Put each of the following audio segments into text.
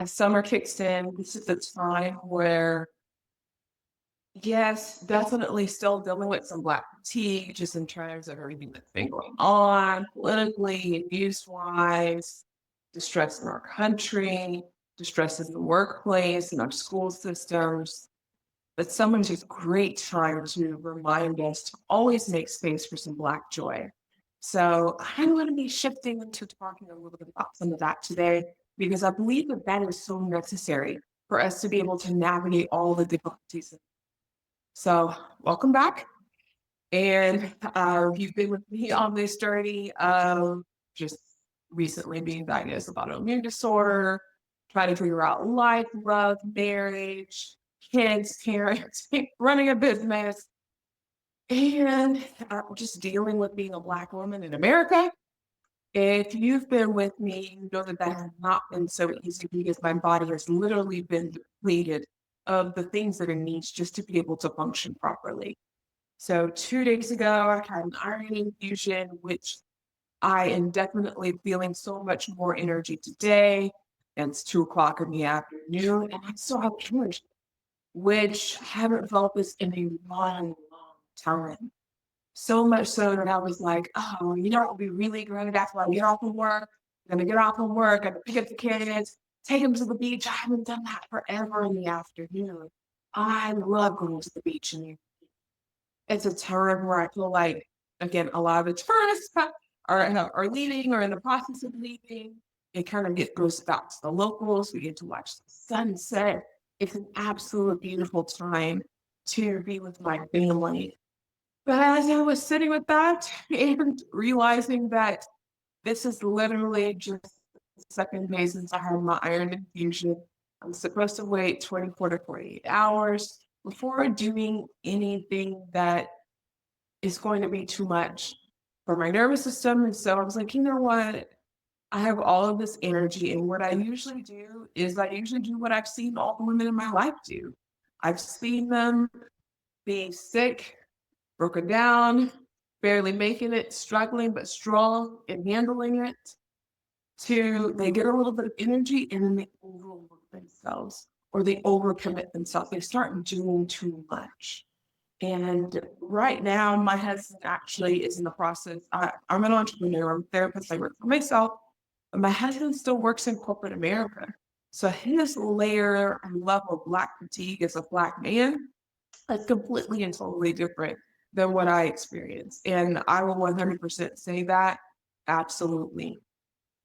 As summer kicks in, this is the time where, yes, definitely still dealing with some Black fatigue, just in terms of everything that's been going on politically and news-wise, distress in our country, distress in the workplace, in our school systems. But summer's just a great time to remind us to always make space for some Black joy. So I'm going to be shifting into talking a little bit about some of that today, because I believe that that is so necessary for us to be able to navigate all the difficulties. So welcome back. And you've been with me on this journey of just recently being diagnosed with autoimmune disorder, trying to figure out life, love, marriage, kids, parents, running a business, and just dealing with being a Black woman in America. If you've been with me, you know that that has not been so easy, because my body has literally been depleted of the things that it needs just to be able to function properly. So 2 days ago, I had an iron infusion, which I am definitely feeling so much more energy today. And it's 2 o'clock in the afternoon, and I still have energy, which I haven't felt this in a long, long time. So much so that I was like, oh, it would be really great after I get off of work. I'm gonna get off of work, I'm gonna pick up the kids, take them to the beach. I haven't done that forever in the afternoon. I love going to the beach in the It's a time where I feel like, again, a lot of the tourists are leaving or in the process of leaving. It kind of goes back to the locals. We get to watch the sunset. It's an absolute beautiful time to be with my family. But as I was sitting with that and realizing that this is literally just the second day since I had my iron infusion, I'm supposed to wait 24 to 48 hours before doing anything that is going to be too much for my nervous system. And so I was like, you know what? I have all of this energy. And what I usually do is I usually do what I've seen all the women in my life do. I've seen them be sick, broken down, barely making it, struggling but strong and handling it, to they get a little bit of energy and then they overwork themselves or they overcommit themselves. They start doing too much. And right now, my husband actually is in the process. I'm an entrepreneur, I'm a therapist, I work for myself, but my husband still works in corporate America. So his layer and level of Black fatigue as a Black man is completely and totally different than what I experience. And I will 100% say that absolutely.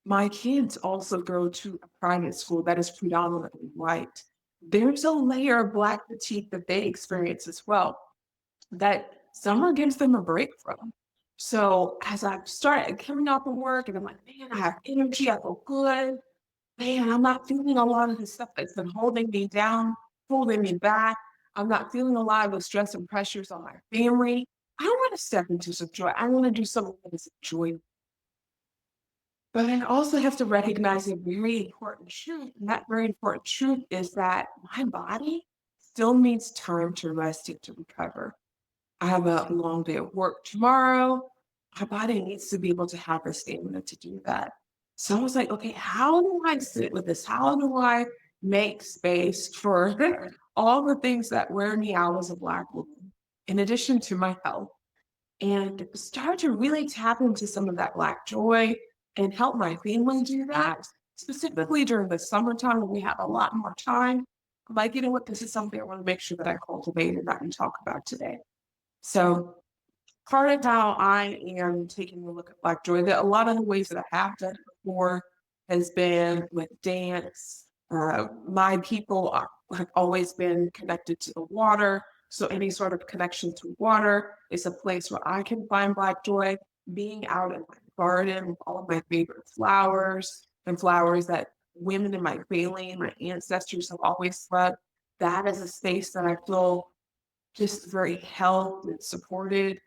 My kids also go to a private school that is predominantly white. There's a layer of Black fatigue that they experience as well, that summer gives them a break from. So as I started coming off of work and I'm like, man, I have energy, I feel good. Man, I'm not feeling a lot of the stuff that's been holding me down, holding me back. I'm not feeling a lot of the stress and pressures on my family. I want to step into some joy. I want to do something that is joy. But I also have to recognize a very important truth. And that very important truth is that my body still needs time to rest and to recover. I have a long day at work tomorrow. My body needs to be able to have the stamina to do that. So I was like, okay, how do I sit with this? How do I make space for all the things that wear me out as a Black woman, in addition to my health? And start to really tap into some of that Black joy and help my family do that, specifically during the summertime when we have a lot more time. I'm like, you know what, this is something I want to make sure that I cultivate and that we talk about today. So part of how I am taking a look at Black joy, that a lot of the ways that I have done it before has been with dance. My people have always been connected to the water. So any sort of connection to water is a place where I can find Black joy. Being out in my garden with all of my favorite flowers and flowers that women in my family and my ancestors have always loved. That is a space that I feel just very held and supported.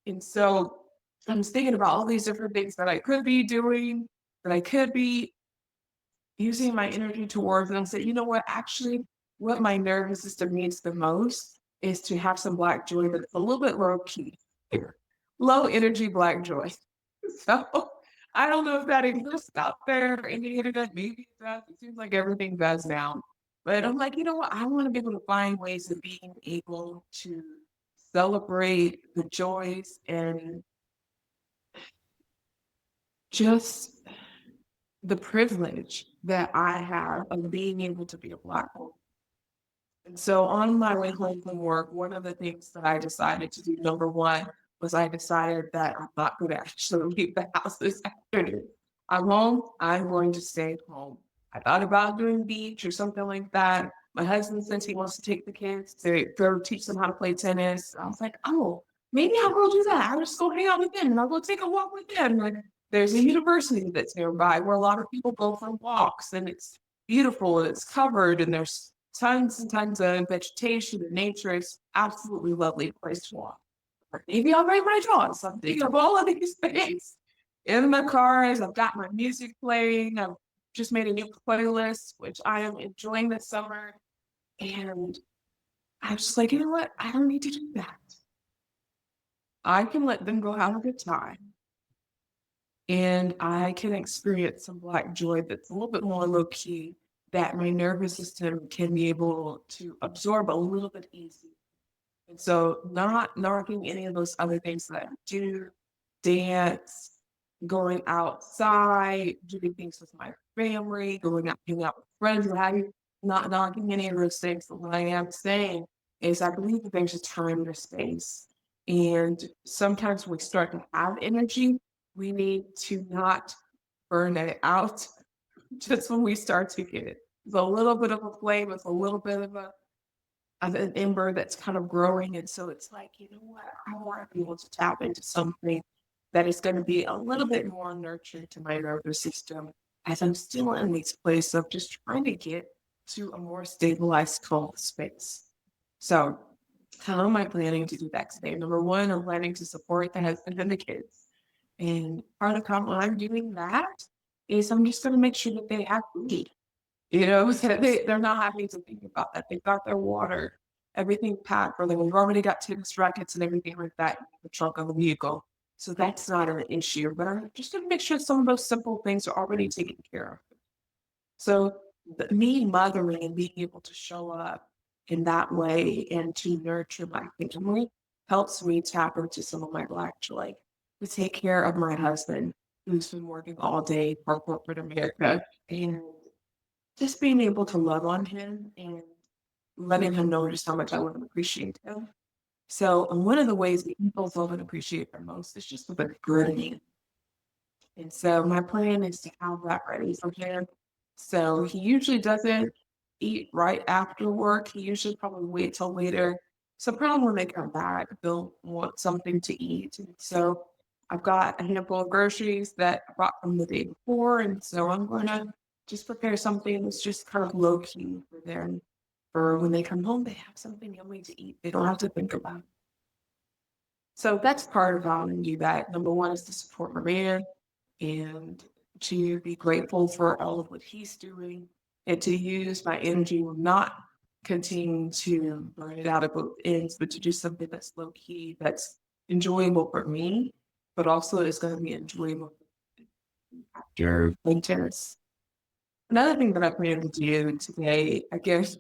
And so I was thinking about all these different things that I could be doing, that I could be using my energy towards. And I said, you know what, actually, what my nervous system needs the most is to have some Black joy, but it's a little bit low key here. Low energy Black joy. So I don't know if that exists out there in the internet. Maybe it does. It seems like everything does now. But I'm like, you know what? I want to be able to find ways of being able to celebrate the joys and just the privilege that I have of being able to be a Black woman. And so on my way home from work, one of the things that I decided to do, number one, was I decided that I'm not going to actually leave the house this afternoon. I'm home. I'm going to stay home. I thought about doing beach or something like that. My husband says he wants to take the kids to go teach them how to play tennis. I was like, oh, maybe I'll go do that. I'll just go hang out with them and I'll go take a walk with them. Like, there's a university that's nearby where a lot of people go for walks and it's beautiful and it's covered and there's tons and tons of vegetation and nature. It's absolutely lovely place to walk. Or maybe I'll write my drawings. I'm thinking of all of these things. In the cars, I've got my music playing. I've just made a new playlist, which I am enjoying this summer. And I'm just like, you know what? I don't need to do that. I can let them go have a good time. And I can experience some Black joy that's a little bit more low key that my nervous system can be able to absorb a little bit easier. And so not knocking any of those other things that I do, dance, going outside, doing things with my family, going out, hanging out with friends, what have you, not knocking any of those things. But what I am saying is I believe that there's a time and a space. And sometimes when we start to have energy, we need to not burn it out just when we start to get it. It's a little bit of a flame, it's a little bit of an ember that's kind of growing. And so it's like, you know what? I want to be able to tap into something that is going to be a little bit more nurturing to my nervous system as I'm still in this place of just trying to get to a more stabilized, calm space. So, how am I planning to do that today? Number one, I'm planning to support the husband and the kids. And part of how I'm doing that is I'm just going to make sure that they have food. You know, so they're not having to think about that. They've got their water, everything packed for them. We've already got tennis rackets and everything like that in the trunk of the vehicle. So that's not an issue. But I'm just going to make sure some of those simple things are already taken care of. So me mothering and being able to show up in that way and to nurture my family helps me tap into some of my Black joy, to take care of my husband who's been working all day for corporate America and just being able to love on him and letting him know just how much I love and appreciate him. So, and one of the ways that people love and appreciate him most is just with a good name. And so my plan is to have that ready for him. So he usually doesn't eat right after work. He usually probably wait till later. So probably when they come back, they'll want something to eat. And so I've got a handful of groceries that I brought from the day before. And so I'm gonna just prepare something that's just kind of low key for them. For when they come home, they have something yummy to eat. They don't have to think about it. So that's part of how I do that. Number one is to support my man and to be grateful for all of what he's doing and to use my energy will not continue to burn it out at both ends, but to do something that's low key, that's enjoyable for me, but also is going to be enjoyable after playing tennis. Another thing that I plan to do today, I guess,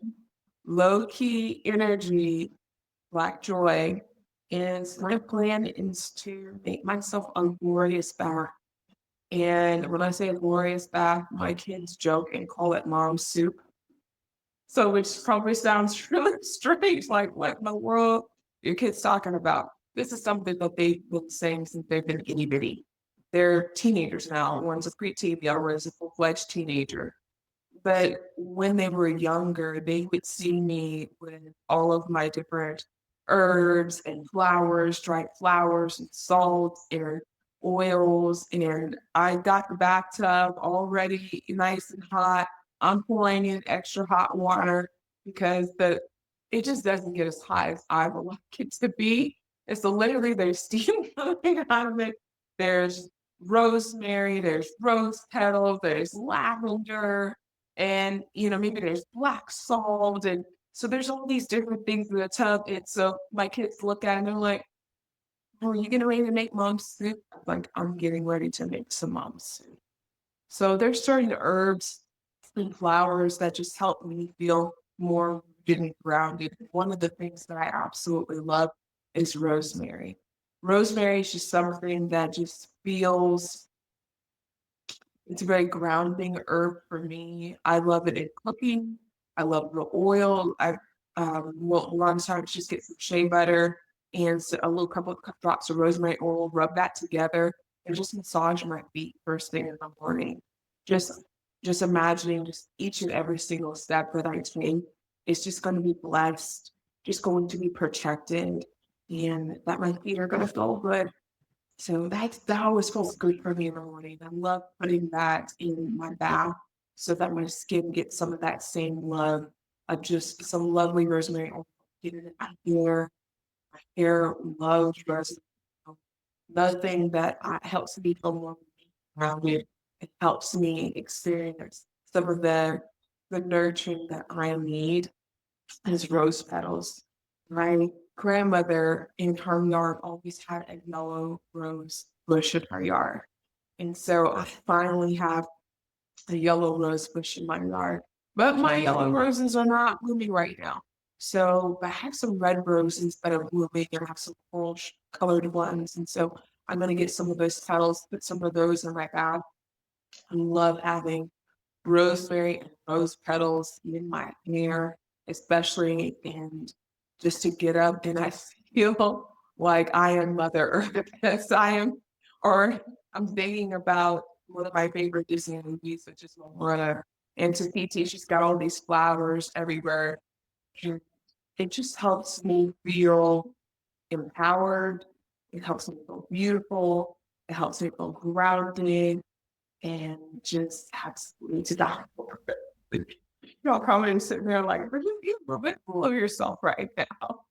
low key energy, Black joy, is my plan is to make myself a glorious bath. And when I say a glorious bath, my kids joke and call it mom soup. So which probably sounds really strange, like what in the world your kids talking about? This is something that they've been saying since they've been itty bitty. They're teenagers now. One's a preteen, the other one is a full-fledged teenager. But when they were younger, they would see me with all of my different herbs and flowers, dried flowers and salt and oils. And I got the bathtub already nice and hot. I'm pouring in extra hot water because it just doesn't get as hot as I would like it to be. And so literally there's steam coming out of it. There's rosemary, there's rose petals, there's lavender, and maybe there's black salt, and so there's all these different things in the tub. And so my kids look at it and they're like, "Oh, are you getting ready to make mom soup?" I'm like, "I'm getting ready to make some mom soup." So there's certain herbs and flowers that just help me feel more getting grounded. One of the things that I absolutely love is rosemary. Rosemary is just something that just feels it's a very grounding herb for me. I love it in cooking. I love the oil. I will a lot of times just get some shea butter and a little couple of drops of rosemary oil, rub that together, and just massage my feet first thing in the morning. Just just imagining just each and every single step that I take is just going to be blessed, just going to be protected, and that my feet are going to feel good. So that always feels good for me in the morning. I love putting that in my bath so that my skin gets some of that same love of just some lovely rosemary oil. Get it in my hair. My hair loves rosemary. Nothing that helps me feel more grounded. It helps me experience some of the nurturing that I need as rose petals. My grandmother in her yard always had a yellow rose bush in her yard. And so I finally have a yellow rose bush in my yard. But my yellow roses are not blooming right now. So I have some red roses that are blooming and I have some coral colored ones. And so I'm going to get some of those petals, put some of those in my bath. I love having rosemary and rose petals in my hair, especially and just to get up and I feel like I am Mother Earth. Yes, I am, or I'm thinking about one of my favorite Disney movies, which is Moana. And to PT, she's got all these flowers everywhere. And it just helps me feel empowered. It helps me feel beautiful. It helps me feel grounded and just absolutely to die for it. Y'all come and sit there like, "Are you a little bit full of yourself right now?"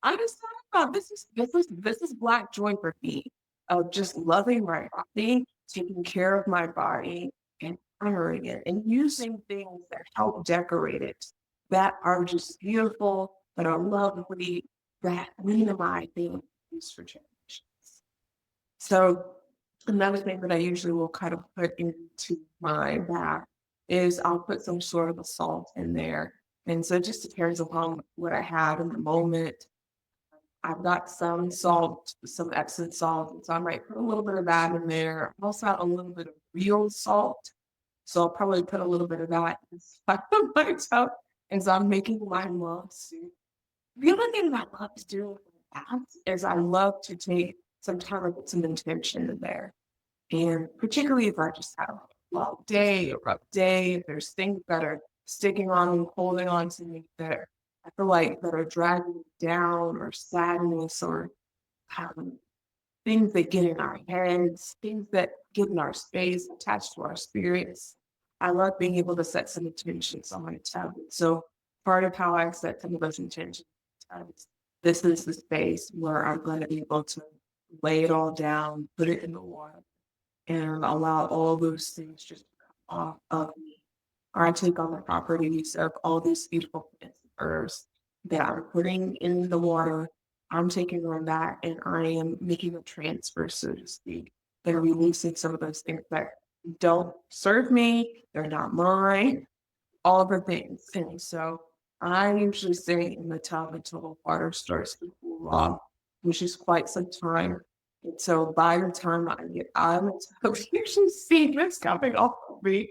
I just thought about this is Black joy for me of just loving my body, taking care of my body, and honoring it, and using things that help decorate it that are just beautiful, that are lovely, that minimize being used for generations. So another thing that I usually will kind of put into my bath is I'll put some sort of a salt in there. And so it just depends upon what I have in the moment. I've got some salt, some Epsom salt. So I might put a little bit of that in there. I also have a little bit of real salt. So I'll probably put a little bit of that inside of my tub. And so I'm making my love soup. The other thing that I love to do with that is I love to take some time and put some intention in there. And particularly if I just had a long day, a rough day, if there's things that are sticking on me, holding on to me that I feel like that are dragging me down or sadness or um, things that get in our heads, things that get in our space, attached to our spirits. I love being able to set some intentions on my tablet. So part of how I set some of those intentions is this is the space where I'm going to be able to lay it all down, put it in the water, and allow all those things just to come off of me. Or I take on the properties of all these beautiful plants and herbs that I'm putting in the water. I'm taking on that and I am making a transfer, so to speak. They're releasing some of those things that don't serve me, they're not mine, all the things. And so I usually stay in the tub until the water starts to cool off, which is quite some time. And so by the time I get out of the tub, you should see this coming off of me.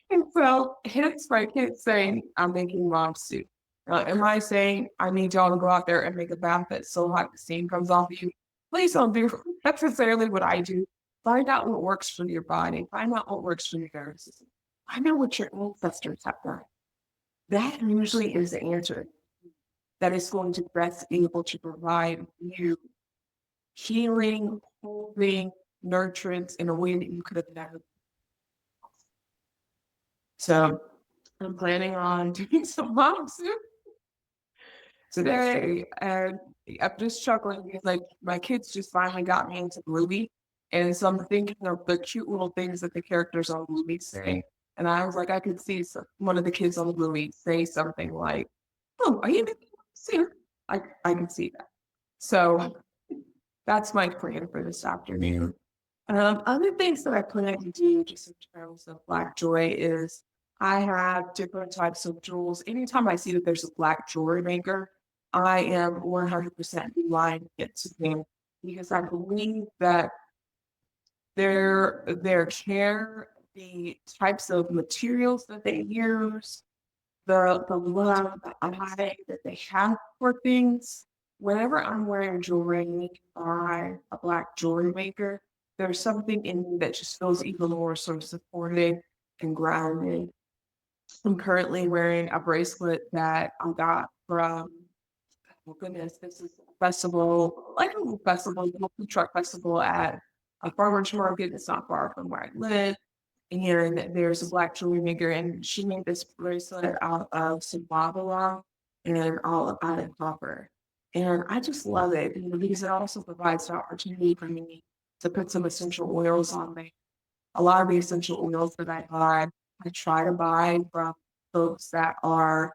And so hence my kids saying, I'm making mom soup. Am I saying I need y'all to go out there and make a bath that's so hot the steam comes off of you? Please don't do necessarily what I do. Find out what works for your body. Find out what works for your nervous system. Find out what your ancestors have done. That usually is the answer that is going to best be able to provide you healing, holding, nurturance in a way that you could have never. So I'm planning on doing some mom soup today, and I'm just chuckling because like my kids just finally got me into the movie, and so I'm thinking of the cute little things that the characters on the movie say, and I was like, I could see one of the kids on the movie say something like, "Oh, are you making soup?" I can see that. So That's my plan for this afternoon. Other things that I plan to do just in terms of Black joy is I have different types of jewels. Anytime I see that there's a Black jewelry maker, I am 100% line it to them because I believe that their care, the types of materials that they use, the love, the eye that they have for things. Whenever I'm wearing jewelry made by a Black jewelry maker, there's something in me that just feels even more sort of supported and grounded. I'm currently wearing a bracelet that I got from, oh goodness, this is a festival, like a little festival, a little food truck festival at a farmer's market. It's not far from where I live. And there's a Black jewelry maker, and she made this bracelet out of some lava and all out of copper. And I just love it, because it also provides an opportunity for me to put some essential oils on there. A lot of the essential oils that I buy, I try to buy from folks that are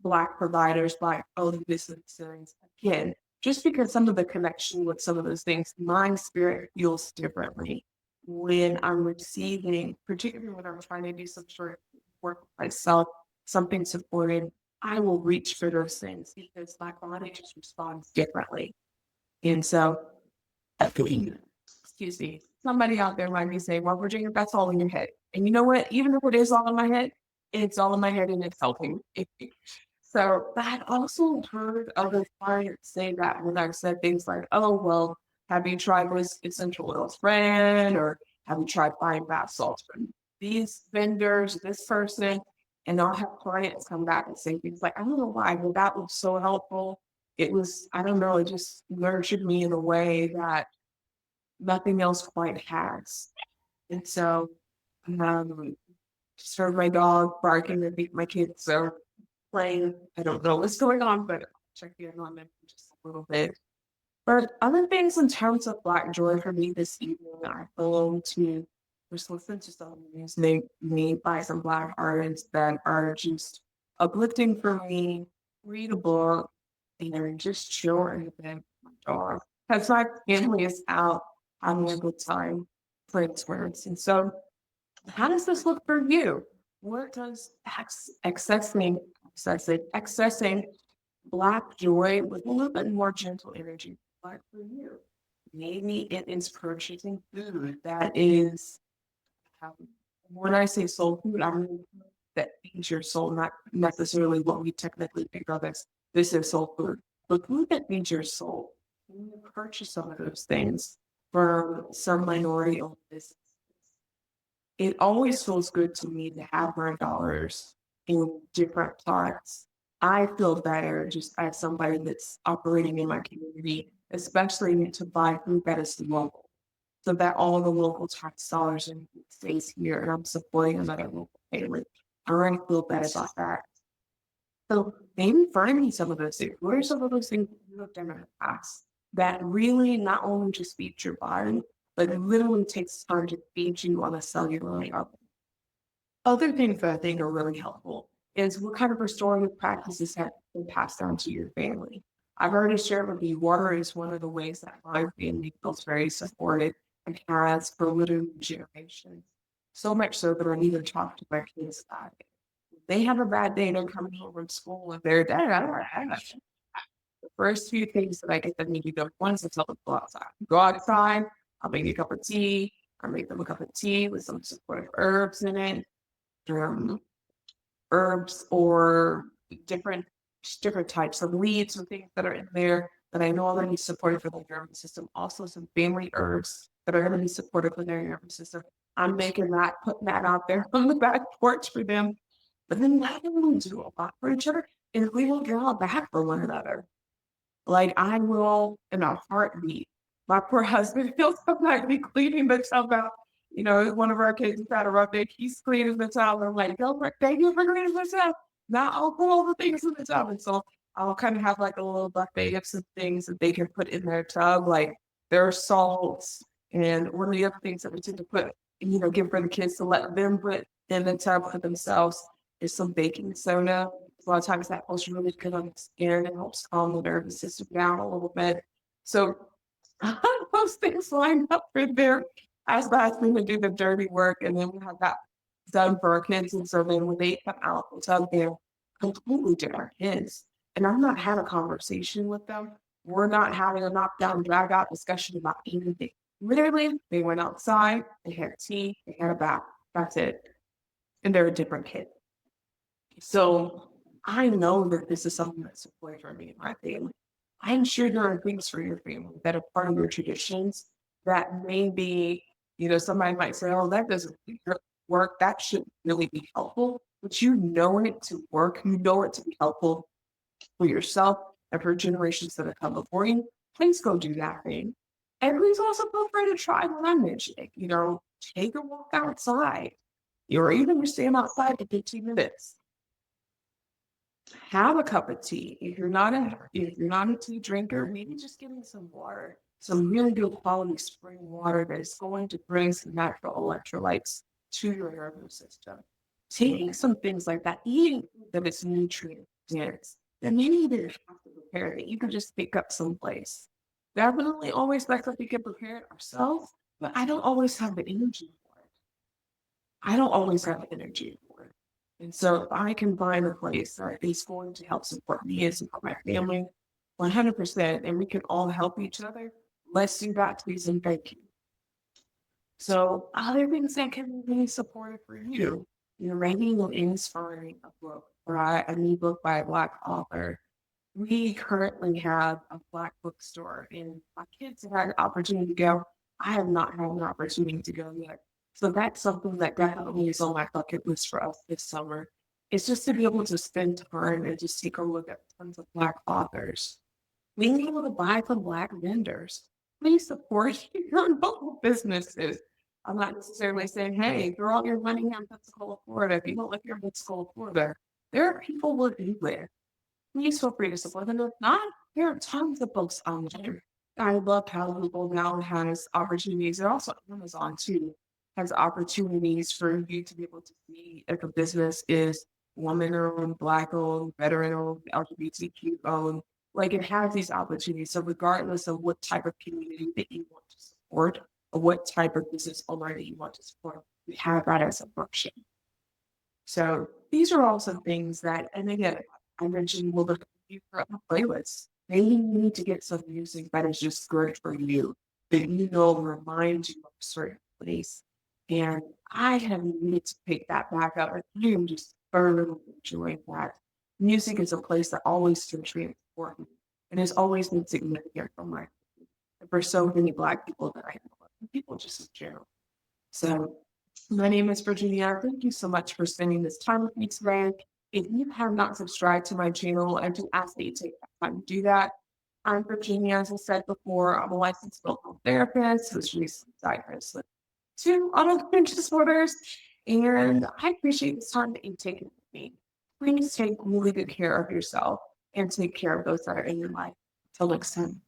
Black providers, Black owned businesses. Again, just because some of the connection with some of those things, my spirit feels differently when I'm receiving, particularly when I'm trying to do some sort of work myself, something supported. I will reach for those things because my body just responds differently. And so, excuse me, somebody out there might be saying, well, Virginia, that's all in your head. And you know what? Even if it is all in my head, it's all in my head and it's helping. So I also heard other clients say that when I've said things like, oh, well, have you tried this essential oils brand, or have you tried buying bath salts from these vendors, this person? And I'll have clients come back and say things like, I don't know why, but that was so helpful. It was, I don't know, it just nurtured me in a way that nothing else quite has. And so, um, just heard my dog barking and my kids are playing. I don't know what's going on, but I'll check in on them in just a little bit. But other things in terms of Black joy for me this evening, I go to just listen to some music made by some Black artists that are just uplifting for me, read a book, and just chill in the bed with my dog. Because my family is out having a good time playing sports. And so, how does this look for you? What does accessing Black joy with a little bit more gentle energy look like for you? Maybe it is purchasing food that is, um, when I say soul food, I mean food that feeds your soul, not necessarily what we technically think of as this is soul food, but food that feeds your soul. When you purchase some of those things from some minority owned businesses, it always feels good to me to have my dollars in different pots. I feel better just as somebody that's operating in my community, especially to buy food that is local, so that all the local tax dollars and stays here and I'm supporting another local family. I already feel better about that. So maybe find me some of those things. What are some of those things you have done in the past that really not only just feed your body, but literally takes time to feed you on a cellular level? Other things that I think are really helpful is what kind of restorative practices have been passed down to your family. I've already shared with you, water is one of the ways that my family feels very supported and has for literally generations. So much so that I even talk to my kids about it. They have a bad day, they're coming home from school and they're dead. I don't have the first few things that I get them to do, one is to tell them to go outside. Go outside, I'll make you a cup of tea. I'll make them a cup of tea with some supportive herbs in it. Um, Herbs or different different types of leaves and things that are in there that I know are going to be supportive for the nervous system. Also, some family herbs that are going to be supportive for their nervous system. I'm making that, putting that out there on the back porch for them. But then that will do a lot for each other, and we will get all back for one another. Like I will in a heartbeat. My poor husband, he'll sometimes be cleaning the tub out. You know, one of our kids had a rough day. He's cleaning the tub. I'm like, Gilbert, thank you for cleaning the tub. Now I'll put all the things in the tub. And so I'll kind of have like a little buffet of some things that they can put in their tub, like their salts. And one of the other things that we tend to put, give for the kids to let them put in the tub for themselves is some baking soda. A lot of times that helps really good on the skin and helps calm the nervous system down a little bit. So those things line up for their as the husband to do the dirty work, and then we have that done for our kids. And so then when they come out and tell they're completely different kids, and I'm not having a conversation with them. We're not having a knockdown, drag out discussion about anything. Literally, they went outside, they had tea, they had a bath. That's it. And they're a different kid. So I know that this is something that's important for me and my family. I'm sure there are things for your family that are part of your traditions that maybe, somebody might say, oh, that doesn't work. That shouldn't really be helpful. But you know it to work. You know it to be helpful for yourself and for generations that have come before you. Please go do that thing. And please also feel free to try what I'm mentioning. Take a walk outside. Or even just stand outside for 15 minutes, have a cup of tea. If you're not a tea drinker, maybe just getting some water, some really good quality spring water that is going to bring some natural electrolytes to your nervous system. Taking some things like that, eating food that is nutrient dense, then maybe you didn't have to prepare it. You can just pick up someplace. Definitely always better if we can prepare it ourselves, but I don't always have the energy for it. I don't always have the energy for it. And so if I can find a place that is going to help support me and support my family 100%, and we can all help each other, let's do that, please and thank you. So other things that can be really supportive for you, writing an inspiring a book or a new book by a Black author. We currently have a Black bookstore, and my kids have had an opportunity to go. I have not had an opportunity to go yet. So that's something that definitely is on my bucket list for us this summer. It's just to be able to spend time and just take a look at tons of Black authors. Being able to buy from Black vendors. Please support your local businesses. I'm not necessarily saying, hey, throw all your money in Pensacola, Florida. If you don't live here in Pensacola, Florida, there are people who do live. Please feel free to support them. If not, there are tons of books on there. I love how Google now has opportunities, and also Amazon too has opportunities for you to be able to see if a business is woman owned, Black owned, veteran owned, LGBTQ owned. Like it has these opportunities. So regardless of what type of community that you want to support or what type of business owner that you want to support, we have that as a function. So these are also things that, and again, I mentioned we'll look at you for a playlist. Maybe you need to get some music that is just good for you, that reminds you of a certain place. And I have needed to pick that back up. And I am just thoroughly enjoying that. Music is a place that always feels transport me and has always been significant for so many Black people that I know, and people just in general. So my name is Virginia. Thank you so much for spending this time with me today. If you have not subscribed to my channel, I do ask that you take that time to do that. I'm Virginia, as I said before. I'm a licensed mental health therapist who's recently diagnosed with two autoimmune disorders, and I appreciate this time that you've taken with me. Please take really good care of yourself and take care of those that are in your life. Until next time.